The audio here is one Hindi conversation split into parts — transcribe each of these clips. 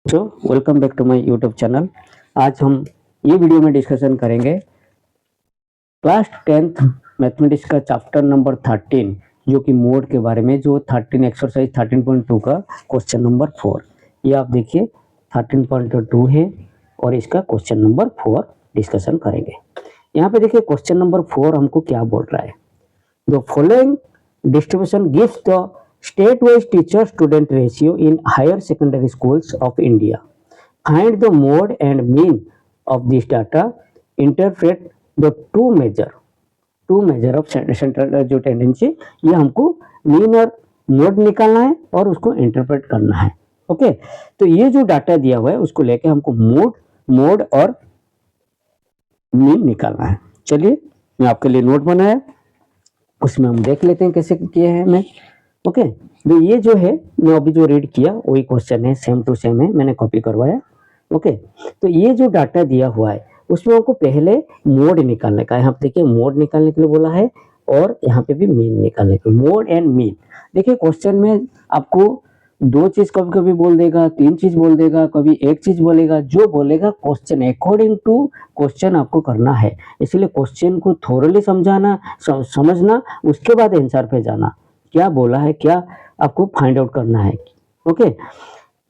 Welcome back to my YouTube channel. आज हम ये वीडियो में डिस्कशन करेंगे क्लास 10th मैथमेटिक्स का चैप्टर नंबर 13 जो कि मोड के बारे में, जो 13 एक्सरसाइज 13.2 का क्वेश्चन नंबर 4। ये आप देखिए 13.2 है और इसका क्वेश्चन नंबर 4 डिस्कशन करेंगे। यहाँ पे देखिए क्वेश्चन नंबर 4 हमको क्या बोल रहा है। The following distribution gives the state-wise teacher-student ratio in higher secondary schools of India. Find the mode and mean of this data. Interpret the two measure of central जो टेंडेंसी, ये हमको मीन और मोड निकालना है और उसको इंटरप्रेट करना है। ओके, तो ये जो डाटा दिया हुआ है उसको लेके हमको मोड और मीन निकालना है। चलिए मैं आपके लिए नोट बनाया, उसमें हम देख लेते हैं कैसे किए हैं मैं। ओके, तो ये जो है मैं अभी जो रीड किया वही क्वेश्चन है, सेम टू सेम है, मैंने कॉपी करवाया। ओके, तो ये जो डाटा दिया हुआ है उसमें हमको पहले मोड निकालने का है। यहाँ पे देखिए मोड निकालने के लिए बोला है और यहाँ पे भी मीन निकालने के लिए, मोड एंड मीन। देखिए क्वेश्चन में आपको दो चीज कभी कभी बोल देगा, तीन चीज बोल देगा, कभी एक चीज बोलेगा। जो बोलेगा क्वेश्चन अकॉर्डिंग टू क्वेश्चन आपको करना है, इसलिए क्वेश्चन को थोरली समझाना, समझना, उसके बाद आंसर पे जाना। क्या बोला है, क्या आपको फाइंड आउट करना है। ओके,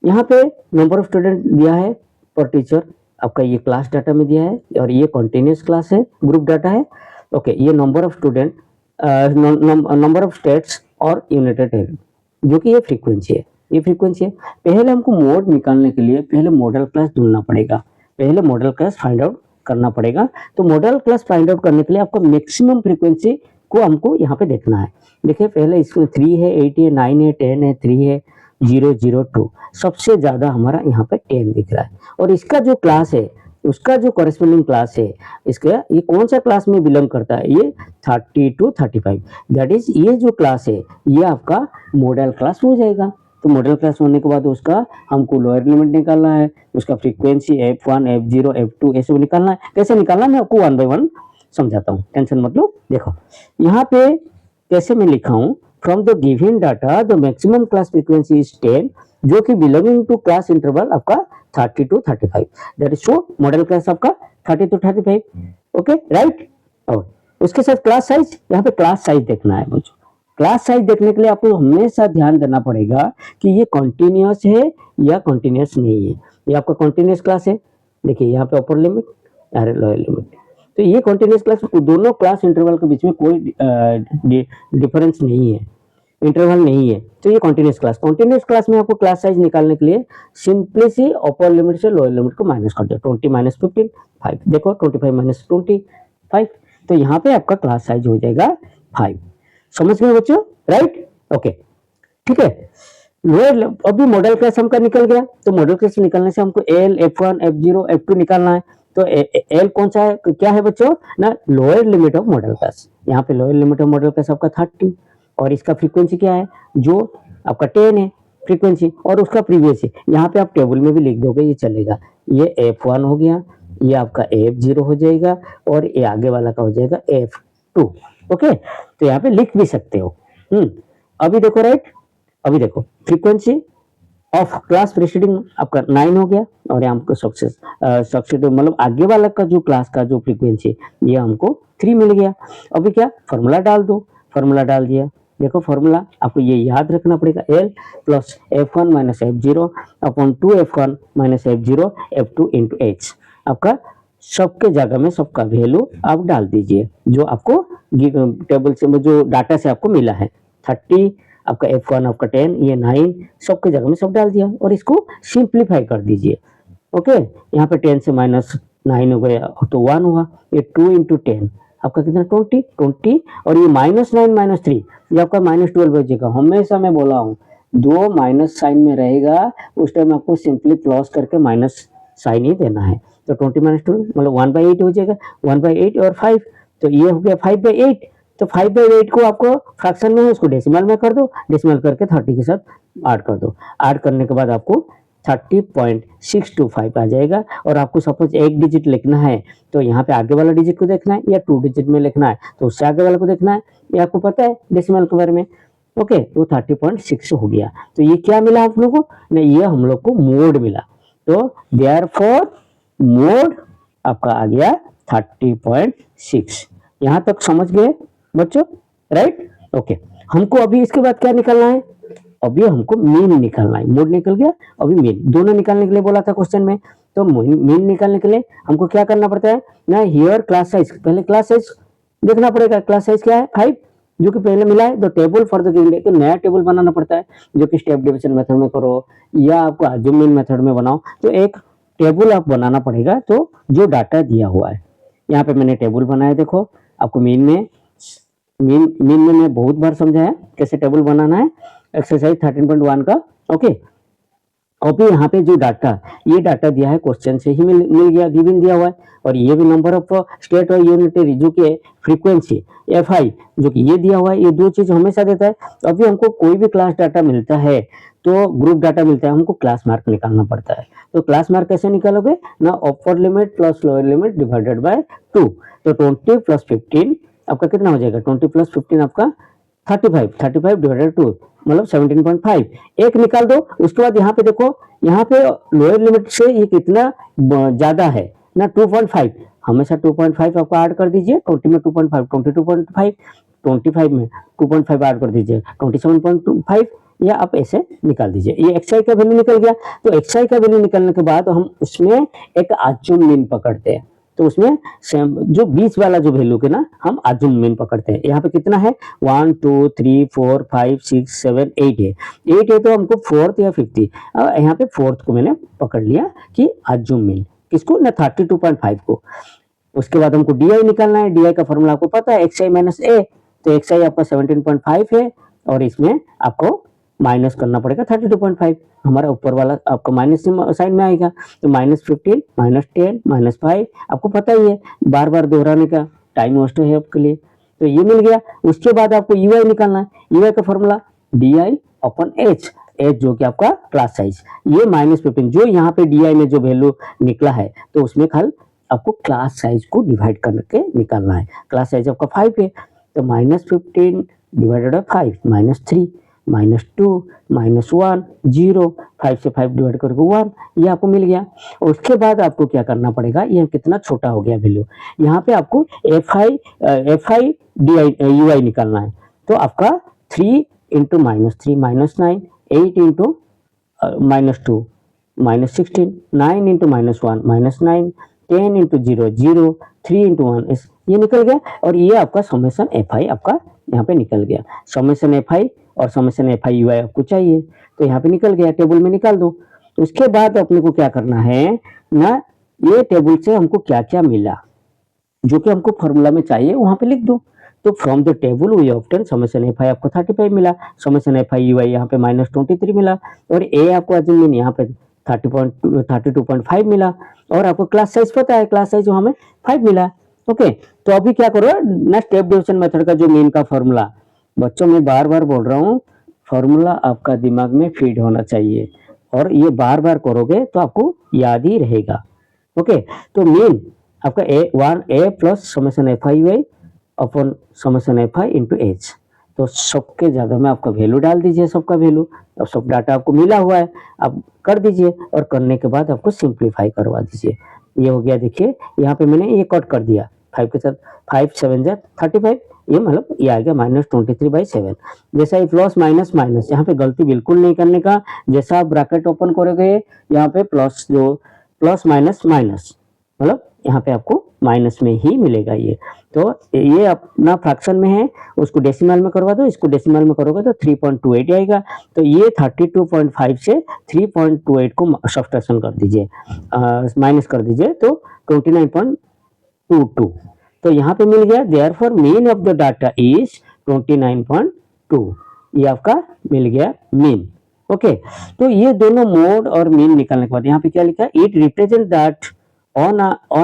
यहाँ पे नंबर ऑफ स्टूडेंट दिया है पर टीचर, आपका ये क्लास डाटा में दिया है और ये कंटिन्यूस क्लास है, ग्रुप डाटा है। ओके, ये number of student, number of states और यूनाइटेड टेरिटरी, जो कि ये फ्रीक्वेंसी है, ये फ्रीक्वेंसी है। पहले हमको मोड निकालने के लिए पहले मॉडल क्लास ढूंढना पड़ेगा, पहले मॉडल क्लास फाइंड आउट करना पड़ेगा। तो मॉडल क्लास फाइंड आउट करने के लिए आपको मैक्सिमम फ्रीक्वेंसी को हमको यहाँ पे देखना है। देखिए पहले इसमें 3 है, 8 है, 9 है, 10 है, 3 है, 0, 0, 2। सबसे ज्यादा हमारा यहाँ पे 10 दिख रहा है और इसका जो क्लास है, उसका जो कॉरेस्पॉन्डिंग क्लास है, इसका ये कौन सा क्लास में बिलोंग करता है, ये 30 to 35। दैट इज ये जो क्लास है ये आपका मॉडल क्लास हो जाएगा। तो मॉडल क्लास होने के बाद उसका हमको लोअर लिमिट निकालना है, उसका फ्रीक्वेंसी F1, F0, F2 ऐसे निकालना है। कैसे निकालना है मैं आपको 1 by 1 समझाता हूँ, टेंशन मत लो। देखो यहाँ पे कैसे मैं लिखा हूँ, from the given data the maximum class frequency is 10, जो कि बिलोंगिंग टू क्लास इंटरवल आपका 30 to 35। That is show model class आपका 30 to 35। Okay, right. और उसके साथ क्लास साइज, यहाँ पे क्लास साइज देखना है मुझे। क्लास साइज देखने के लिए आपको हमेशा ध्यान देना पड़ेगा कि ये कंटिन्यूअस है या कंटिन्यूअस नहीं है। ये आपका कंटिन्यूअस क्लास है, देखिए यहाँ पे अपर लिमिट और लोअर लिमिट। तो ये कंटिन्यूअस क्लास, दोनों क्लास इंटरवल के बीच में कोई डिफरेंस नहीं है, इंटरवल नहीं है, तो ये कंटिन्यूअस क्लास। कंटिन्यूअस क्लास में आपको क्लास साइज निकालने के लिए सिंपली सी अपर लिमिट से लोअर लिमिट को माइनस कर दो। 20 - 15 5, देखो 25 - 25, तो यहाँ पे आपका क्लास साइज हो जाएगा 5। समझ गए बच्चों, राइट। ओके, ठीक है। लोअर अभी मॉडल क्लास हमका निकल गया, तो मॉडल क्लास निकलने से हमको L, F1, F0, F2 निकालना है। तो L कौन सा है, क्या है बच्चों ना, lower limit of model class. यहाँ पे lower limit of model class आपका 30 और इसका फ्रीक्वेंसी क्या है, जो आपका 10 है फ्रीक्वेंसी, और उसका प्रीवियस है। यहाँ पे आप टेबल में भी लिख दोगे, ये चलेगा। ये F1 हो गया, ये आपका F0 हो जाएगा और ये आगे वाला का हो जाएगा F2। ओके, तो यहाँ पे लिख भी सकते हो। अभी देखो, राइट, अभी देखो फ्रीक्वेंसी ऑफ क्लास प्रीसीडिंग आपका 9 हो गया और ये हमको सक्सेसिव मतलब आगे वाला का जो क्लास का जो फ्रीक्वेंसी ये हमको 3 मिल गया। अभी क्या फॉर्मूला डाल दो, फॉर्मूला डाल दिया। देखो फॉर्मूला आपको ये याद रखना पड़ेगा, L + F1 - F0 upon 2F1 - F0 F2 × H। आपका सबके जगह में सबका वैल्यू आप डाल दीजिए जो आपको टेबल से, जो डाटा से आपको मिला है। 30 आपका F1 आपका 10, ये 9, सबके जगह में सब डाल दिया और इसको सिंप्लीफाई कर दीजिए। ओके, यहाँ पे 10 से -9 हो गया तो 1 हुआ, ये 2 × 10 आपका कितना 20 और ये -9 - 3 ये आपका -12 बचेगा। हमेशा मैं बोला हूँ, दो माइनस साइन में रहेगा उस टाइम आपको सिंपली प्लस करके माइनस साइन ही देना है। तो 20 - 2 मतलब 1/8 हो जाएगा, 1/8 और 5, तो ये हो गया 5/8। तो 5/8 को आपको फ्रैक्शन में है, उसको डेसिमल में कर दो, डेसिमल करके 30 के साथ ऐड कर दो। ऐड करने के बाद आपको 30.625 आ जाएगा। और आपको सपोज एक डिजिट लिखना है तो यहाँ पे आगे वाला डिजिट को देखना है या 2 डिजिट में लिखना है तो उससे आगे वाला को देखना है, ये आपको पता है डेसिमल के बारे में। ओके, तो 30.6 हो गया। तो ये क्या मिला आप लोगों को, नहीं ये हम लोग को मोड मिला। तो देयरफॉर मोड आपका आ गया 30.6। यहां तक समझ गए बच्चों, राइट? ओके, हमको अभी इसके बाद क्या निकालना है? अभी हमको मीन निकालना है। मोड निकल गया, अभी मीन, दोनों निकालने के लिए बोला था क्वेश्चन में। तो मीन निकालने के लिए हमको क्या करना पड़ता है ना, हियर क्लास साइज, पहले क्लास साइज देखना पड़ेगा। क्लास साइज क्या है? 5, जो कि पहले मिला है। तो table for the given data, नया टेबल बनाना पड़ता है, जो कि स्टेप डिवीजन मेथड में करो या आपको अज्यूम मीन मेथड में बनाओ, तो एक टेबल आप बनाना पड़ेगा। तो जो डाटा दिया हुआ है, यहाँ पे मैंने टेबल बनाया, देखो आपको मीन में मैं बहुत बार समझाया कैसे टेबल बनाना है, एक्सरसाइज 13.1 का। ओके, अभी यहाँ पे जो डाटा, ये डाटा दिया है क्वेश्चन से ही मिल गया, गिवन दिया हुआ है। और ये भी नंबर ऑफ स्टेट और यूनिटरी जो कि फ्रीक्वेंसी FI जो कि ये दिया हुआ है, ये दो चीज हमेशा देता है। तो अभी हमको कोई भी क्लास डाटा मिलता है, तो ग्रुप डाटा मिलता है, हमको क्लास मार्क निकालना पड़ता है। तो क्लास मार्क कैसे निकालोगे ना, upper limit plus lower limit divided by 2। तो 20 प्लस 15 आपका कितना हो जाएगा? 20 प्लस 15 आपका 35 डिवाइडेड 2 मतलब 17.5। एक निकाल दो। उसके बाद यहाँ पे देखो, यहाँ पे लोअर लिमिट से ये कितना ज्यादा है ना, 2.5। हमेशा 2.5 आपको ऐड कर दीजिए। 20 में 2.5, 22.5, 25 में 2.5 ऐड कर दीजिए, 27.5, या आप ऐसे निकाल दीजिए। ये XI का वैल्यू निकल गया। तो XI का वैल्यू निकलने के बाद हम उसमें एक अज्यूम मीन पकड़ते हैं। तो उसमें जो बीच वाला जो वैल्यू के ना, हम अज्यूम मीन पकड़ते हैं। यहाँ पे कितना है? 1 2 3 4 5 6 7 8 है। 8 है तो हमको फोर्थ या 50, यहाँ पे फोर्थ को मैंने पकड़ लिया कि अज्यूम मीन, किसको ना, 32.5 को। उसके बाद हमको DI निकालना है। DI का फॉर्मूला आपको पता है, XI माइनस A। तो XI आपका 17.5 है, और इसमें आपको माइनस करना पड़ेगा 32.5। हमारा ऊपर वाला आपका माइनस साइन में आएगा। तो -15 -10 -5, आपको पता ही है, बार बार दोहराने का टाइम वेस्ट है आपके लिए। तो ये मिल गया। उसके बाद आपको UI निकालना है। UI का फॉर्मूला DI/H, H जो कि आपका क्लास साइज, ये -15 जो यहाँ पे DI में जो वैल्यू निकला है, तो उसमें खाली आपको क्लास साइज को डिवाइड करके निकालना है। क्लास साइज आपका 5 है, तो -15 डिवाइडेड बाय 5 -3 -2 -1 0, 5 से 5 डिवाइड करके 1, ये आपको मिल गया। और उसके बाद आपको क्या करना पड़ेगा, ये कितना छोटा हो गया वैल्यू, यहाँ पे आपको FI DI UI निकालना है। तो आपका 3 into -3 -9, 8 into -2 -16, 9 into -1 -9, 10 into 0 0, 3 into 1 ये निकल गया। और ये आपका समेशन FI आपका यहाँ पे निकल गया। समेशन FI और समेशन FI UI आपको चाहिए, तो यहाँ पे निकल गया, टेबल में निकाल दो। तो उसके बाद अपने को क्या करना है ना, ये टेबल से हमको क्या क्या मिला, जो कि हमको फॉर्मूला में चाहिए, वहां पे लिख दो। तो from the table we obtain summation FI आपको 35 मिला, समेशन FI UI यहाँ पे -23 मिला, और A आपको अज्यूम यहाँ पे 32.5 मिला, और आपको क्लास साइज पता है, क्लास साइज हमें 5 मिला। ओके, तो अभी क्या करो ना, स्टेप डिवीजन मेथड का जो मीन का फॉर्मूला, बच्चों मैं बार बार बोल रहा हूँ, फॉर्मूला आपका दिमाग में फीड होना चाहिए, और ये बार बार करोगे तो आपको याद ही रहेगा। ओके, तो मीन आपका A plus summation FI UI upon summation FI into H। तो सबके जगह में आपका वैल्यू डाल दीजिए, सबका वैल्यू, अब सब डाटा आपको मिला हुआ है, आप कर दीजिए, और करने के बाद आपको सिंप्लीफाई करवा दीजिए। ये हो गया, देखिए यहाँ पे मैंने ये कट कर दिया 5 के साथ, 5 7 जा 35, ये मतलब ये आ गया -23/7। जैसा ये प्लस माइनस माइनस, यहाँ पे गलती बिल्कुल नहीं करने का। जैसा आप ब्रैकेट ओपन करोगे, यहाँ पे प्लस जो प्लस माइनस माइनस, मतलब यहाँ पे आपको माइनस में ही मिलेगा ये। तो ये अपना फ्रैक्शन में है, उसको डेसिमल में करवा दो, इसको डेसिमल में करोगे तो 3.28 आएगा। तो ये 32.5 से 3.28 को सब्ट्रैक्शन कर दीजिए, माइनस कर दीजिए, तो 29.22। तो यहाँ पे मिल गया, therefore mean of the data is 29.2, ये आपका मिल गया मीन। ओके, तो ये दोनों मोड और मीन निकालने के बाद यहाँ पे क्या लिखा, it represent that on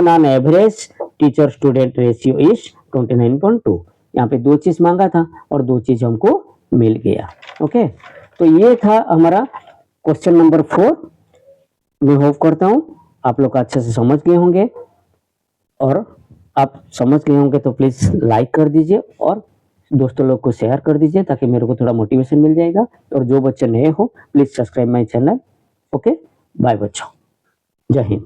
an average teacher student ratio is 29.2। यहाँ पे दो चीज मांगा था और दो चीज हमको मिल गया। ओके, तो ये था हमारा क्वेश्चन नंबर 4। मैं होप करता हूँ आप लोग अच्छे से समझ गए होंगे, और आप समझ गए होंगे तो प्लीज लाइक कर दीजिए और दोस्तों लोग को शेयर कर दीजिए, ताकि मेरे को थोड़ा मोटिवेशन मिल जाएगा। और जो बच्चे नए हो please subscribe my channel. Okay, bye बच्चों। जय हिंद।